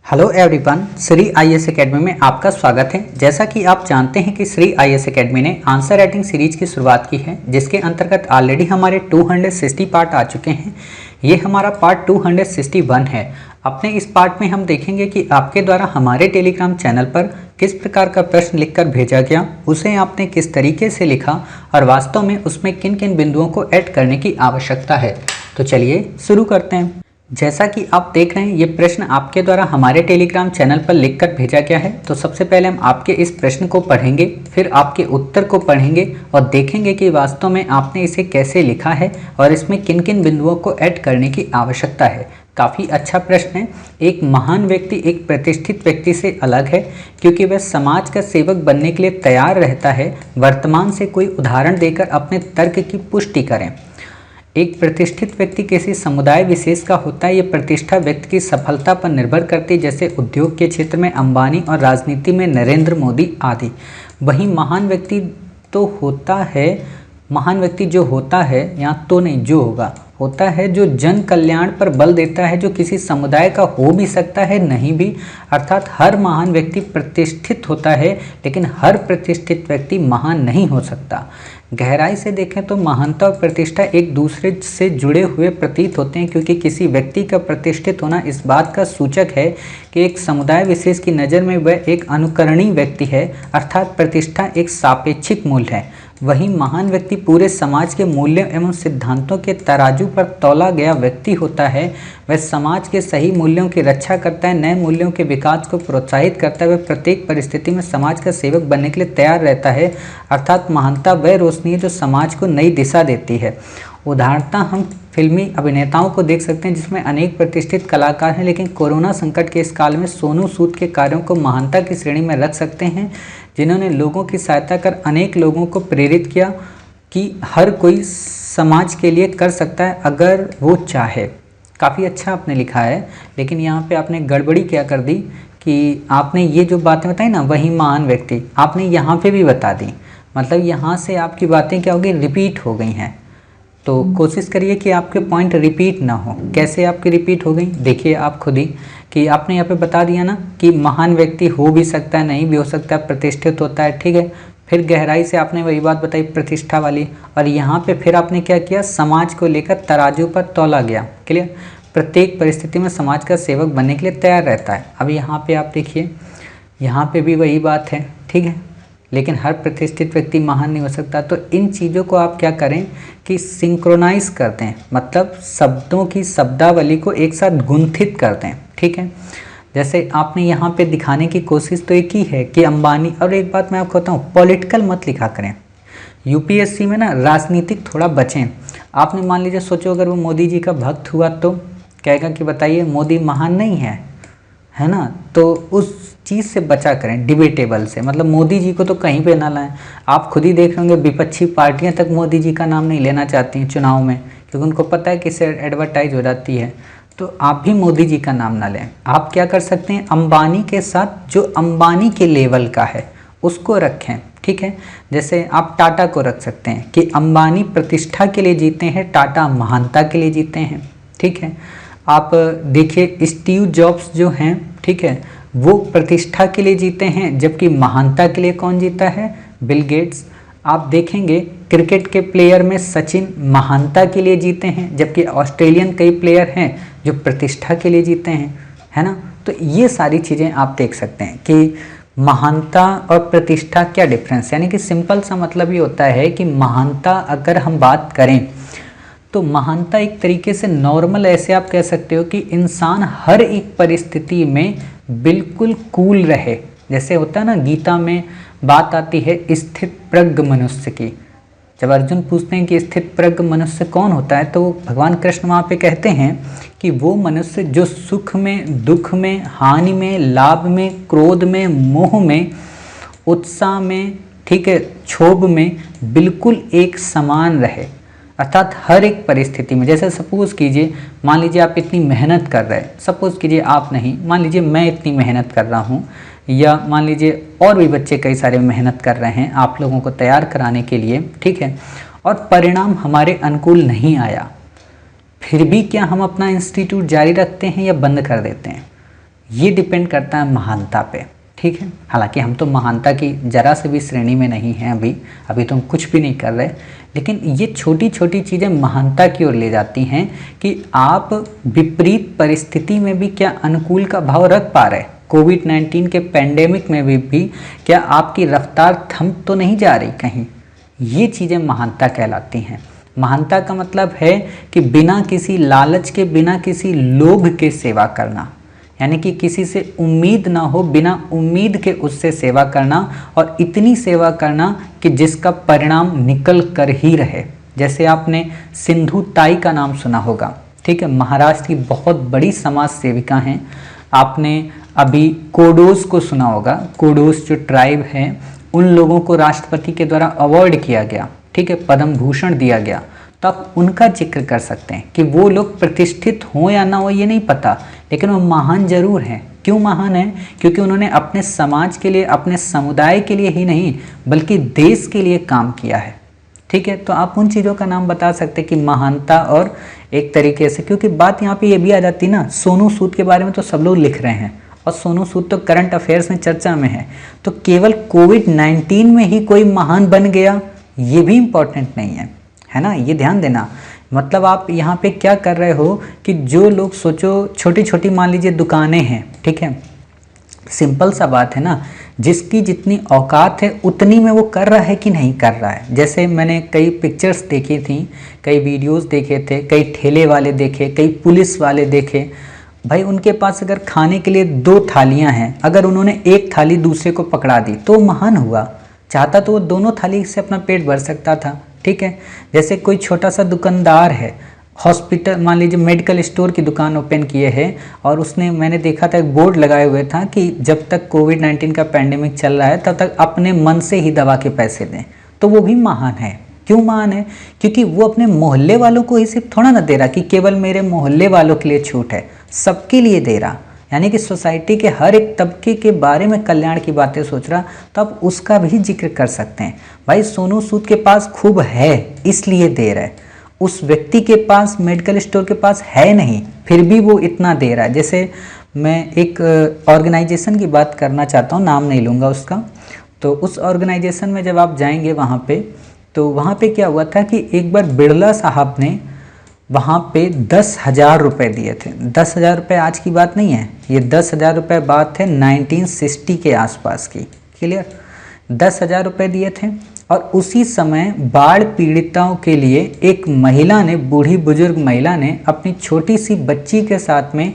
Hello everyone, Shri IAS academy में आपका स्वागत है। जैसा कि आप जानते हैं कि श्री आईएएस एकेडमी ने आंसर राइटिंग सीरीज की शुरुआत की है, जिसके अंतर्गत ऑलरेडी हमारे 260 पार्ट आ चुके हैं। ये हमारा पार्ट 261 है। अपने इस पार्ट में हम देखेंगे कि आपके द्वारा हमारे टेलीग्राम चैनल पर किस प्रकार का प्रश्न लिखकर भेजा गया, उसे आपने किस तरीके से लिखा और वास्तव में उसमें किन किन बिंदुओं को ऐड करने की आवश्यकता है। तो चलिए शुरू करते हैं। जैसा कि आप देख रहे हैं, ये प्रश्न आपके द्वारा हमारे टेलीग्राम चैनल पर लिखकर भेजा गया है। तो सबसे पहले हम आपके इस प्रश्न को पढ़ेंगे, फिर आपके उत्तर को पढ़ेंगे और देखेंगे कि वास्तव में आपने इसे कैसे लिखा है और इसमें किन किन बिंदुओं को ऐड करने की आवश्यकता है। काफ़ी अच्छा प्रश्न है। एक महान व्यक्ति एक प्रतिष्ठित व्यक्ति से अलग है क्योंकि वह समाज का सेवक बनने के लिए तैयार रहता है। वर्तमान से कोई उदाहरण देकर अपने तर्क की पुष्टि करें। एक प्रतिष्ठित व्यक्ति किसी समुदाय विशेष का होता है। ये प्रतिष्ठा व्यक्ति की सफलता पर निर्भर करती है, जैसे उद्योग के क्षेत्र में अंबानी और राजनीति में नरेंद्र मोदी आदि। वहीं महान व्यक्ति तो होता है, महान व्यक्ति जो होता है, यहाँ तो नहीं जो होता है जो जन कल्याण पर बल देता है, जो किसी समुदाय का हो भी सकता है नहीं भी। अर्थात हर महान व्यक्ति प्रतिष्ठित होता है, लेकिन हर प्रतिष्ठित व्यक्ति महान नहीं हो सकता। गहराई से देखें तो महानता और प्रतिष्ठा एक दूसरे से जुड़े हुए प्रतीत होते हैं, क्योंकि किसी व्यक्ति का प्रतिष्ठित होना इस बात का सूचक है कि एक समुदाय विशेष की नज़र में वह एक अनुकरणीय व्यक्ति है। अर्थात प्रतिष्ठा एक सापेक्षिक मूल्य है। वहीं महान व्यक्ति पूरे समाज के मूल्यों एवं सिद्धांतों के तराजू पर तौला गया व्यक्ति होता है। वह समाज के सही मूल्यों की रक्षा करता है, नए मूल्यों के विकास को प्रोत्साहित करता है। वह प्रत्येक परिस्थिति में समाज का सेवक बनने के लिए तैयार रहता है। अर्थात महानता वह रोशनी है जो समाज को नई दिशा देती है। उदाहरणतः हम फिल्मी अभिनेताओं को देख सकते हैं, जिसमें अनेक प्रतिष्ठित कलाकार हैं, लेकिन कोरोना संकट के इस काल में सोनू सूद के कार्यों को महानता की श्रेणी में रख सकते हैं, जिन्होंने लोगों की सहायता कर अनेक लोगों को प्रेरित किया कि हर कोई समाज के लिए कर सकता है अगर वो चाहे। काफ़ी अच्छा आपने लिखा है, लेकिन यहाँ पे आपने गड़बड़ी क्या कर दी कि आपने ये जो बातें बताई ना, वही महान व्यक्ति आपने यहाँ पे भी बता दी। मतलब यहाँ से आपकी बातें क्या हो गई, रिपीट हो गई हैं। तो कोशिश करिए कि आपके पॉइंट रिपीट ना हो। कैसे आपकी रिपीट हो गई, देखिए आप खुद ही कि आपने यहाँ पे बता दिया ना कि महान व्यक्ति हो भी सकता है, नहीं भी हो सकता है, प्रतिष्ठित होता है, ठीक है। फिर गहराई से आपने वही बात बताई प्रतिष्ठा वाली, और यहाँ पे फिर आपने क्या किया, समाज को लेकर तराजू पर तौला गया। क्लियर। प्रत्येक परिस्थिति में समाज का सेवक बनने के लिए तैयार रहता है। अब यहाँ पे आप देखिए, यहाँ पे भी वही बात है, ठीक है, लेकिन हर प्रतिष्ठित व्यक्ति महान नहीं हो सकता। तो इन चीज़ों को आप क्या करें कि सिंक्रोनाइज करते हैं, मतलब शब्दों की शब्दावली को एक साथ गुंथित करते हैं, ठीक है। जैसे आपने यहाँ पे दिखाने की कोशिश तो एक ही है कि अंबानी, और एक बात मैं आपको बताऊँ, पॉलिटिकल मत लिखा करें। यूपीएससी में ना राजनीतिक थोड़ा बचें। आपने मान लीजिए सोचो अगर वो मोदी जी का भक्त हुआ तो कहेगा कि बताइए मोदी महान नहीं है ना। तो उस चीज़ से बचा करें, डिबेटेबल से, मतलब मोदी जी को तो कहीं पे ना लाएं। आप खुद ही देख रहे होंगे विपक्षी पार्टियां तक मोदी जी का नाम नहीं लेना चाहती हैं चुनाव में, क्योंकि उनको पता है कि इससे एडवर्टाइज हो जाती है। तो आप भी मोदी जी का नाम ना लें। आप क्या कर सकते हैं, अंबानी के साथ जो अंबानी के लेवल का है उसको रखें, ठीक है। जैसे आप टाटा को रख सकते हैं कि अंबानी प्रतिष्ठा के लिए जीते हैं, टाटा महानता के लिए जीते हैं, ठीक है। आप देखिए स्टीव जॉब्स जो हैं, ठीक है, वो प्रतिष्ठा के लिए जीते हैं, जबकि महानता के लिए कौन जीता है, बिल गेट्स। आप देखेंगे क्रिकेट के प्लेयर में सचिन महानता के लिए जीते हैं, जबकि ऑस्ट्रेलियन कई प्लेयर हैं जो प्रतिष्ठा के लिए जीते हैं, है ना। तो ये सारी चीज़ें आप देख सकते हैं कि महानता और प्रतिष्ठा क्या डिफरेंस, यानी कि सिंपल सा मतलब ये होता है कि महानता अगर हम बात करें तो महानता एक तरीके से नॉर्मल, ऐसे आप कह सकते हो कि इंसान हर एक परिस्थिति में बिल्कुल कूल रहे। जैसे होता है ना, गीता में बात आती है स्थित प्रज्ञ मनुष्य की। जब अर्जुन पूछते हैं कि स्थित प्रज्ञ मनुष्य कौन होता है, तो भगवान कृष्ण वहाँ पे कहते हैं कि वो मनुष्य जो सुख में, दुख में, हानि में, लाभ में, क्रोध में, मोह में, उत्साह में, ठीक है, क्षोभ में बिल्कुल एक समान रहे। अर्थात हर एक परिस्थिति में, जैसे सपोज कीजिए, मान लीजिए आप इतनी मेहनत कर रहे हैं, सपोज कीजिए आप नहीं, मान लीजिए मैं इतनी मेहनत कर रहा हूँ, या मान लीजिए और भी बच्चे कई सारे मेहनत कर रहे हैं आप लोगों को तैयार कराने के लिए, ठीक है, और परिणाम हमारे अनुकूल नहीं आया, फिर भी क्या हम अपना इंस्टीट्यूट जारी रखते हैं या बंद कर देते हैं? ये डिपेंड करता है महानता पे, ठीक है। हालांकि हम तो महानता की जरा से भी श्रेणी में नहीं हैं अभी तो हम कुछ भी नहीं कर रहे, लेकिन ये छोटी छोटी चीज़ें महानता की ओर ले जाती हैं कि आप विपरीत परिस्थिति में भी क्या अनुकूल का भाव रख पा रहे। कोविड-19 के पैंडेमिक में भी क्या आपकी रफ्तार थम तो नहीं जा रही कहीं। ये चीज़ें महानता कहलाती हैं। महानता का मतलब है कि बिना किसी लालच के, बिना किसी लोभ के सेवा करना, यानी कि किसी से उम्मीद ना हो, बिना उम्मीद के उससे सेवा करना, और इतनी सेवा करना कि जिसका परिणाम निकल कर ही रहे। जैसे आपने सिंधु ताई का नाम सुना होगा, ठीक है, महाराष्ट्र की बहुत बड़ी समाज सेविका हैं। आपने अभी कोडोस को सुना होगा, कोडोस जो ट्राइब है उन लोगों को राष्ट्रपति के द्वारा अवार्ड किया गया, ठीक है, पद्म भूषण दिया गया। तो आप उनका जिक्र कर सकते हैं कि वो लोग प्रतिष्ठित हों या ना हो ये नहीं पता, लेकिन वो महान जरूर हैं। क्यों महान हैं? क्योंकि उन्होंने अपने समाज के लिए, अपने समुदाय के लिए ही नहीं बल्कि देश के लिए काम किया है, ठीक है। तो आप उन चीज़ों का नाम बता सकते हैं कि महानता, और एक तरीके से क्योंकि बात यहाँ पे ये भी आ जाती ना, सोनू सूद के बारे में तो सब लोग लिख रहे हैं और सोनू सूद तो करंट अफेयर्स में चर्चा में है, तो केवल कोविड-19 में ही कोई महान बन गया ये भी इम्पोर्टेंट नहीं है ना, ये ध्यान देना। मतलब आप यहाँ पे क्या कर रहे हो कि जो लोग, सोचो छोटी छोटी मान लीजिए दुकानें हैं, ठीक है, सिंपल सा बात है ना, जिसकी जितनी औकात है उतनी में वो कर रहा है कि नहीं कर रहा है। जैसे मैंने कई पिक्चर्स देखी थी, कई वीडियोस देखे थे, कई ठेले वाले देखे, कई पुलिस वाले देखे, भाई उनके पास अगर खाने के लिए 2 थालियां हैं, अगर उन्होंने एक थाली दूसरे को पकड़ा दी तो महान हुआ। चाहता तो वो दोनों थाली से अपना पेट भर सकता था, ठीक है। जैसे कोई छोटा सा दुकानदार है, हॉस्पिटल मान लीजिए मेडिकल स्टोर की दुकान ओपन किए है, और उसने, मैंने देखा था एक बोर्ड लगाए हुए था कि जब तक कोविड-19 का पैंडेमिक चल रहा है तब तक अपने मन से ही दवा के पैसे दें। तो वो भी महान है। क्यों महान है? क्योंकि वो अपने मोहल्ले वालों को ही सिर्फ थोड़ा ना दे रहा कि केवल मेरे मोहल्ले वालों के लिए छूट है, सबके लिए दे रहा, यानी कि सोसाइटी के हर एक तबके के बारे में कल्याण की बातें सोच रहा, तो आप उसका भी जिक्र कर सकते हैं। भाई सोनू सूद के पास खूब है इसलिए दे रहा है, उस व्यक्ति के पास, मेडिकल स्टोर के पास है नहीं, फिर भी वो इतना दे रहा है। जैसे मैं एक ऑर्गेनाइजेशन की बात करना चाहता हूँ, नाम नहीं लूँगा उसका। तो उस ऑर्गेनाइजेशन में जब आप जाएंगे वहाँ पे, तो वहाँ पे क्या हुआ था कि एक बार बिरला साहब ने वहाँ पे 10,000 रुपये दिए थे। 10,000 रुपये आज की बात नहीं है, ये 10,000 रुपये बात है 1960 के आसपास की, क्लियर। 10,000 रुपये दिए थे, और उसी समय बाढ़ पीड़िताओं के लिए एक महिला ने, बूढ़ी बुजुर्ग महिला ने अपनी छोटी सी बच्ची के साथ में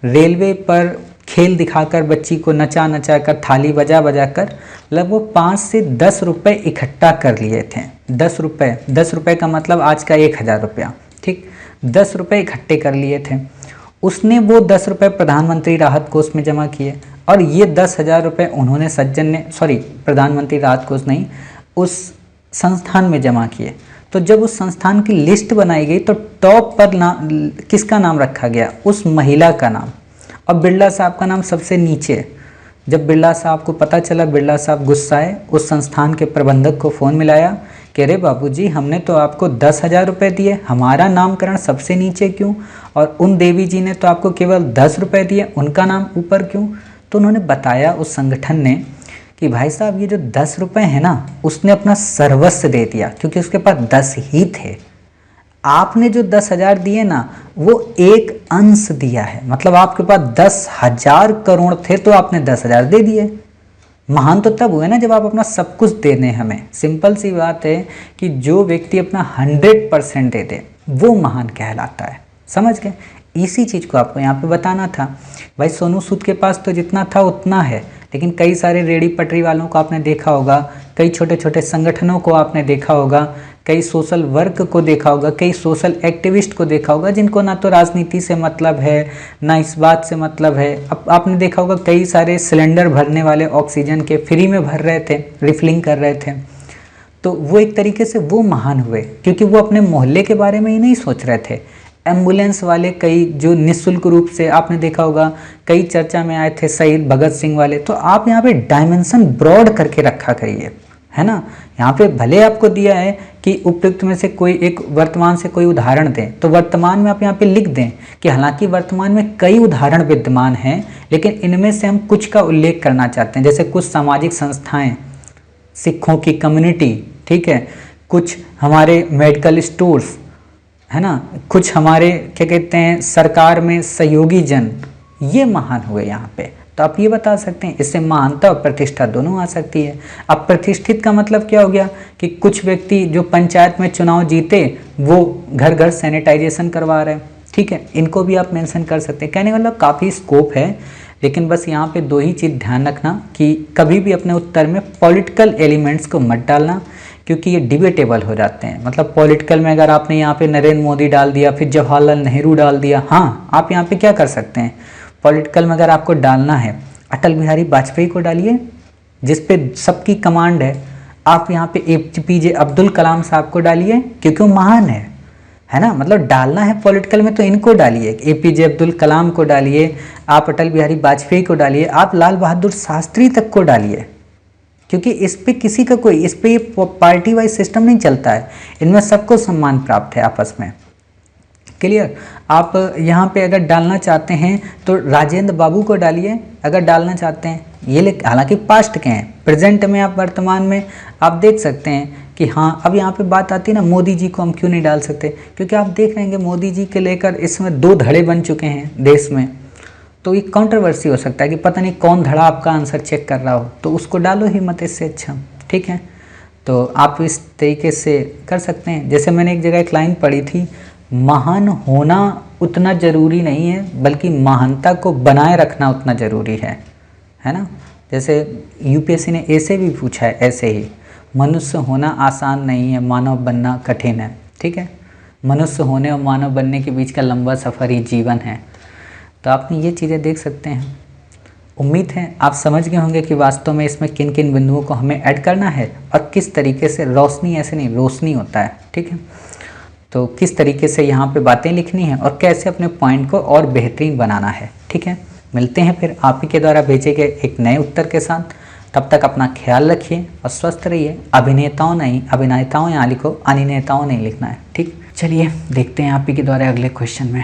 रेलवे पर खेल दिखाकर बच्ची को नचा नचा कर, थाली बजा बजा कर लगभग 5 से 10 रुपये इकट्ठा कर लिए थे। 10 रुपये का मतलब आज का 1,000 रुपया, ठीक। 10 रुपये इकट्ठे कर लिए थे। उसने वो 10 रुपये प्रधानमंत्री राहत कोष में जमा किए, और ये 10,000 रुपये उन्होंने सज्जन ने, प्रधानमंत्री राहत कोष नहीं, उस संस्थान में जमा किए। तो जब उस संस्थान की लिस्ट बनाई गई तो टॉप पर किसका नाम रखा गया? उस महिला का नाम, और बिरला साहब का नाम सबसे नीचे। जब बिरला साहब को पता चला, बिरला साहब गुस्साए, उस संस्थान के प्रबंधक को फ़ोन मिलाया कि अरे बाबूजी, हमने तो आपको 10,000 रुपये दिए, हमारा नामकरण सबसे नीचे क्यों? और उन देवी जी ने तो आपको केवल 10 रुपये दिए, उनका नाम ऊपर क्यों? तो उन्होंने बताया उस संगठन ने कि भाई साहब, ये जो 10 रुपये है ना, उसने अपना सर्वस्व दे दिया, क्योंकि उसके पास 10 ही थे। आपने जो 10,000 दिए ना, वो एक अंश दिया है, मतलब आपके पास 10,000 करोड़ थे तो आपने 10,000 दे दिए। महान तो तब हुए ना जब आप अपना सब कुछ दे दें हमें। सिंपल सी बात है कि जो व्यक्ति अपना 100% दे दे वो महान कहलाता है। समझ गए? इसी चीज़ को आपको यहाँ पे बताना था। भाई सोनू सूद के पास तो जितना था उतना है, लेकिन कई सारे रेडी पटरी वालों को आपने देखा होगा, कई छोटे छोटे संगठनों को आपने देखा होगा, कई सोशल वर्क को देखा होगा, कई सोशल एक्टिविस्ट को देखा होगा, जिनको ना तो राजनीति से मतलब है ना इस बात से मतलब है। अब आपने देखा होगा कई सारे सिलेंडर भरने वाले ऑक्सीजन के फ्री में भर रहे थे, रिफिलिंग कर रहे थे। तो वो एक तरीके से वो महान हुए, क्योंकि वो अपने मोहल्ले के बारे में ही नहीं सोच रहे थे। एम्बुलेंस वाले कई जो निःशुल्क रूप से, आपने देखा होगा कई चर्चा में आए थे, शहीद भगत सिंह वाले। तो आप यहाँ पे डायमेंशन ब्रॉड करके रखा करिए, है ना। यहाँ पे भले आपको दिया है कि उपयुक्त में से कोई एक वर्तमान से कोई उदाहरण दें, तो वर्तमान में आप यहाँ पे लिख दें कि हालांकि वर्तमान में कई उदाहरण विद्यमान हैं, लेकिन इनमें से हम कुछ का उल्लेख करना चाहते हैं। जैसे कुछ सामाजिक संस्थाएं, सिखों की कम्युनिटी, ठीक है, कुछ हमारे मेडिकल स्टोर्स, है ना, कुछ हमारे क्या कहते हैं सरकार में सहयोगी जन, ये महान हुए यहाँ पे। तो आप ये बता सकते हैं, इससे महानता और प्रतिष्ठा दोनों आ सकती है। अब प्रतिष्ठित का मतलब क्या हो गया कि कुछ व्यक्ति जो पंचायत में चुनाव जीते वो घर घर सैनिटाइजेशन करवा रहे हैं, ठीक है, इनको भी आप मेंशन कर सकते हैं। कहने का मतलब काफ़ी स्कोप है, लेकिन बस यहाँ पे दो ही चीज़ ध्यान रखना कि कभी भी अपने उत्तर में पॉलिटिकल एलिमेंट्स को मत डालना, क्योंकि ये डिबेटेबल हो जाते हैं। मतलब पॉलिटिकल में अगर आपने यहाँ पे नरेंद्र मोदी डाल दिया, फिर जवाहरलाल नेहरू डाल दिया, हाँ आप यहाँ पे क्या कर सकते हैं, पॉलिटिकल में अगर आपको डालना है अटल बिहारी वाजपेयी को डालिए, जिस पे सबकी कमांड है। आप यहाँ पे APJ अब्दुल कलाम साहब को डालिए, क्योंकि वो महान है ना। मतलब डालना है पॉलिटिकल में तो इनको डालिए, APJ अब्दुल कलाम को डालिए, आप अटल बिहारी वाजपेयी को डालिए, आप लाल बहादुर शास्त्री तक को डालिए, क्योंकि इस पे किसी का कोई, इस पे ये पार्टी वाइज सिस्टम नहीं चलता है, इनमें सबको सम्मान प्राप्त है आपस में। क्लियर। आप यहाँ पे अगर डालना चाहते हैं तो राजेंद्र बाबू को डालिए अगर डालना चाहते हैं, ये हालांकि पास्ट के हैं, प्रेजेंट में आप वर्तमान में आप देख सकते हैं कि हाँ। अब यहाँ पे बात आती है ना, मोदी जी को हम क्यों नहीं डाल सकते, क्योंकि आप देख रहे हैं मोदी जी के लेकर इसमें 2 धड़े बन चुके हैं देश में, तो एक कंट्रोवर्सी हो सकता है कि पता नहीं कौन धड़ा आपका आंसर चेक कर रहा हो, तो उसको डालो ही मत इससे अच्छा, ठीक है। तो आप इस तरीके से कर सकते हैं। जैसे मैंने एक जगह एक लाइन पढ़ी थी, महान होना उतना ज़रूरी नहीं है, बल्कि महानता को बनाए रखना उतना ज़रूरी है ना। जैसे UPSC ने ऐसे भी पूछा है, ऐसे ही, मनुष्य होना आसान नहीं है, मानव बनना कठिन है, ठीक है। मनुष्य होने और मानव बनने के बीच का लंबा सफ़र ही जीवन है। तो आपने ये चीज़ें देख सकते हैं। उम्मीद है आप समझ गए होंगे कि वास्तव में इसमें किन किन बिंदुओं को हमें ऐड करना है और किस तरीके से रोशनी, ऐसे नहीं रोशनी होता है, ठीक है, तो किस तरीके से यहाँ पे बातें लिखनी है और कैसे अपने पॉइंट को और बेहतरीन बनाना है, ठीक है। मिलते हैं फिर आप ही के द्वारा भेजे गए एक नए उत्तर के साथ। तब तक अपना ख्याल रखिए और स्वस्थ रहिए। अभिनेताओं नहीं, अभिनेताओं यहाँ लिखो, अनिनेताओं नहीं लिखना है, ठीक। चलिए देखते हैं आप ही के द्वारा अगले क्वेश्चन में।